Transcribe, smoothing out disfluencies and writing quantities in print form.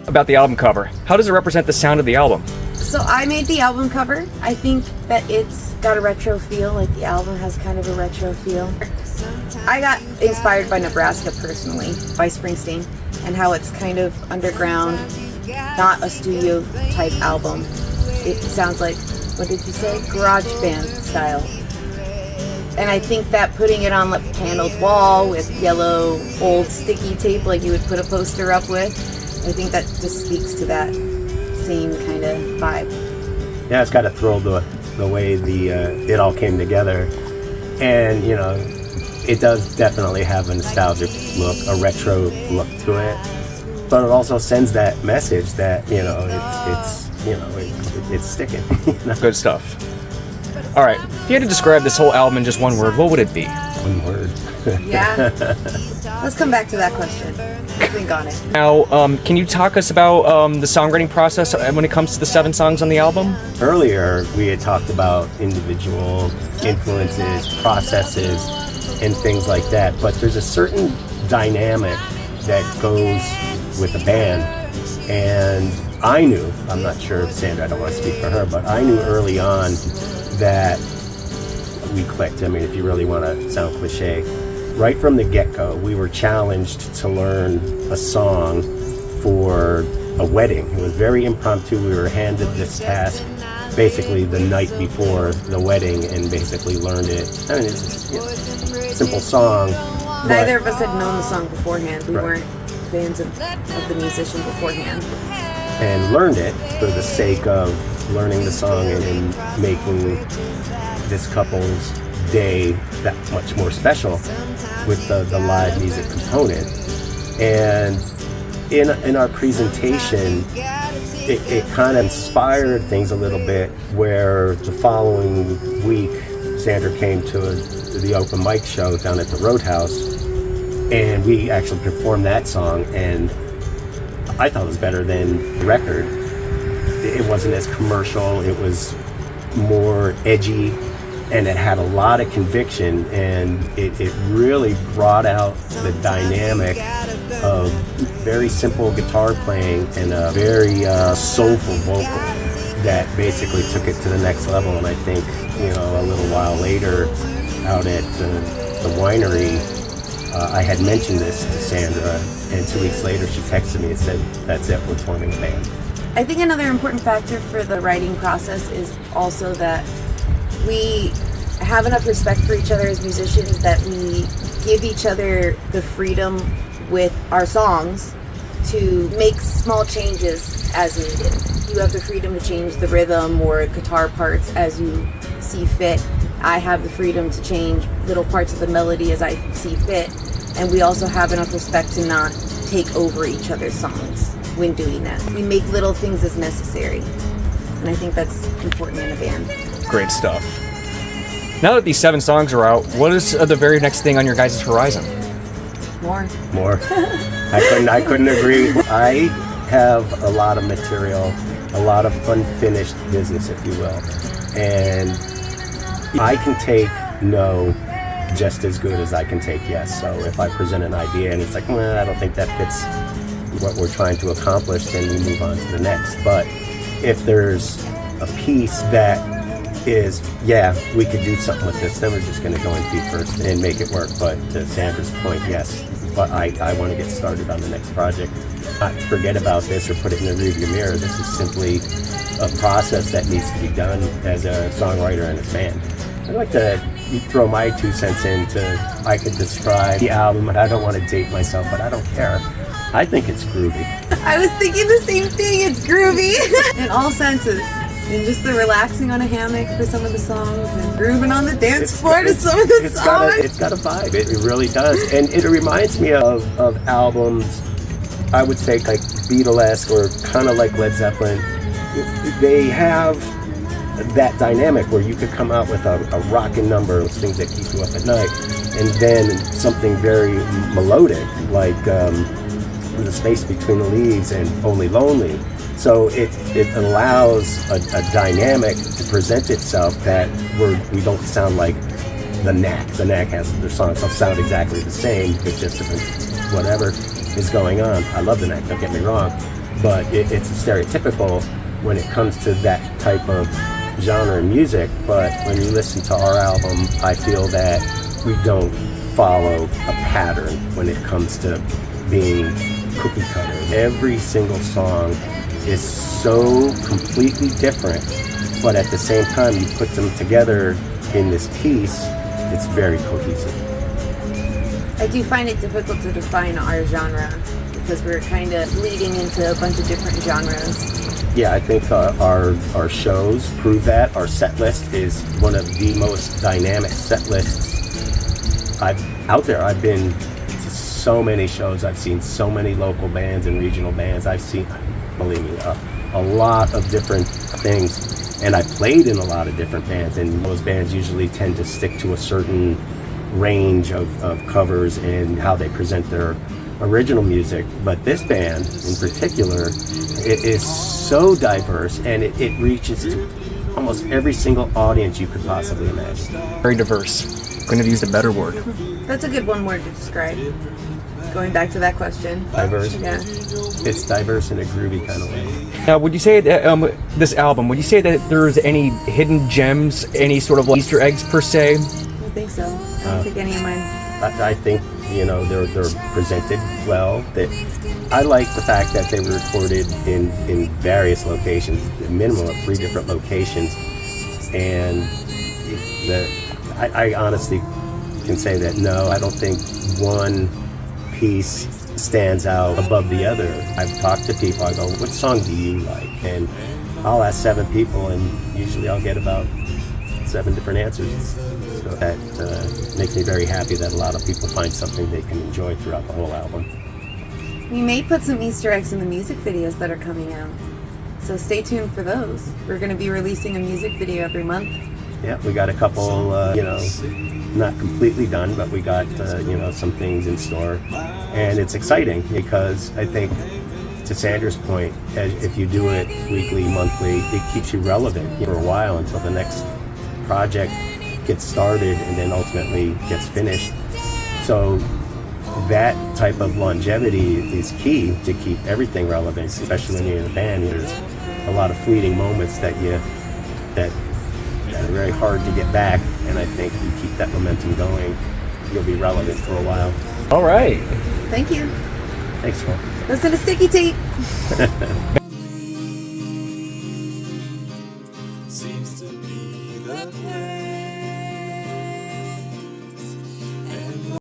About the album cover, how does it represent the sound of the album? So I made the album cover. I think that it's got a retro feel, like the album has kind of a retro feel. I got inspired by Nebraska personally, by Springsteen, and how it's kind of underground, not a studio type album. It sounds like, what did you say? Garage band style. And I think that putting it on a paneled wall with yellow old sticky tape like you would put a poster up with, I think that just speaks to that same kind of vibe. Yeah, it's got a thrill to the way it all came together. And, you know, it does definitely have a nostalgic look, a retro look to it. But it also sends that message that, you know, it's sticking. You know? Good stuff. All right, if you had to describe this whole album in just one word, what would it be? One word. Yeah. Let's come back to that question. Think on it. Now, can you talk us about the songwriting process when it comes to the 7 songs on the album? Earlier, we had talked about individual influences, processes, and things like that. But there's a certain dynamic that goes with the band. And I knew, I'm not sure if Sandra, I don't want to speak for her, but I knew early on that we clicked. I mean, if you really want to sound cliche, right from the get-go, we were challenged to learn a song for a wedding. It was very impromptu. We were handed this task basically the night before the wedding and basically learned it. I mean, it's just, you know, a simple song. Neither of us had known the song beforehand. We Right. weren't fans of the musician beforehand. And learned it for the sake of learning the song and making this couple's day that much more special with the live music component. And in our presentation, it kind of inspired things a little bit, where the following week Sandra came to the open mic show down at the Roadhouse, and we actually performed that song, and I thought it was better than the record. It wasn't as commercial, it was more edgy, and it had a lot of conviction, and it really brought out the dynamic of very simple guitar playing and a very soulful vocal that basically took it to the next level. And I think, you know, a little while later out at the winery, I had mentioned this to Sandra, and 2 weeks later she texted me and said, "That's it, we're forming a band." I think another important factor for the writing process is also that we have enough respect for each other as musicians that we give each other the freedom with our songs to make small changes as needed. You have the freedom to change the rhythm or guitar parts as you see fit. I have the freedom to change little parts of the melody as I see fit. And we also have enough respect to not take over each other's songs when doing that. We make little things as necessary. And I think that's important in a band. Great stuff. Now that these 7 songs are out, what is the very next thing on your guys' horizon? More. I couldn't agree. I have a lot of material, a lot of unfinished business, if you will. And I can take no just as good as I can take yes. So if I present an idea and it's like, well, I don't think that fits what we're trying to accomplish, then we move on to the next. But if there's a piece that is, yeah, we could do something with this, then we're just going to go in feet first and make it work. But to Sandra's point, yes, but I want to get started on the next project. Not forget about this or put it in the rearview mirror. This is simply a process that needs to be done as a songwriter and a band. I'd like to throw my 2 cents into, I could describe the album, and I don't want to date myself, but I don't care. I think it's groovy. I was thinking the same thing. It's groovy in all senses. And just the relaxing on a hammock for some of the songs and grooving on the dance floor to some of the songs. It's got a vibe. It really does. And it reminds me of albums, I would say like Beatlesque or kind of like Led Zeppelin. They have that dynamic where you could come out with a rockin' number, those things that keep you up at night, and then something very melodic like The Space Between the Leaves and Only Lonely. So it allows a dynamic to present itself that we don't sound like the Knack. The Knack has their songs don't sound exactly the same, but just different whatever is going on. I love the Knack, don't get me wrong. but it's stereotypical when it comes to that type of genre of music. But when you listen to our album, I feel that we don't follow a pattern when it comes to being cookie cutter. Every single song is so completely different, but at the same time you put them together in this piece, it's very cohesive. I do find it difficult to define our genre because we're kind of bleeding into a bunch of different genres. Yeah, I think our shows prove that. Our set list is one of the most dynamic set lists out there. I've been to so many shows. I've seen so many local bands and regional bands. I've seen, believe me, a lot of different things. And I played in a lot of different bands, and those bands usually tend to stick to a certain range of covers and how they present their original music. But this band in particular, it is so diverse, and it reaches to almost every single audience you could possibly imagine. Very diverse. Couldn't have used a better word. That's a good one word to describe. Going back to that question. Diverse? Yeah. It's diverse in a groovy kind of way. Now, would you say that this album, would you say that there's any hidden gems, any sort of like Easter eggs per se? I don't think so. I don't think any of mine. I think, you know, they're presented well. That I like the fact that they were recorded in various locations, a minimum of 3 different locations, and I honestly can say that no, I don't think one piece stands out above the other. I've talked to people, I go, what song do you like? And I'll ask 7 people, and usually I'll get about 7 different answers. So that makes me very happy that a lot of people find something they can enjoy throughout the whole album. We may put some Easter eggs in the music videos that are coming out. So stay tuned for those. We're going to be releasing a music video every month. Yeah, we got a couple, not completely done, but we got, some things in store. And it's exciting because I think, to Sandra's point, if you do it weekly, monthly, it keeps you relevant for a while until the next project gets started and then ultimately gets finished. So that type of longevity is key to keep everything relevant, especially when you're in a band. There's a lot of fleeting moments that are very hard to get back, and I think you keep that momentum going, you'll be relevant for a while. All right. Thank you. Thanks, Phil. Listen to Sticky Tape.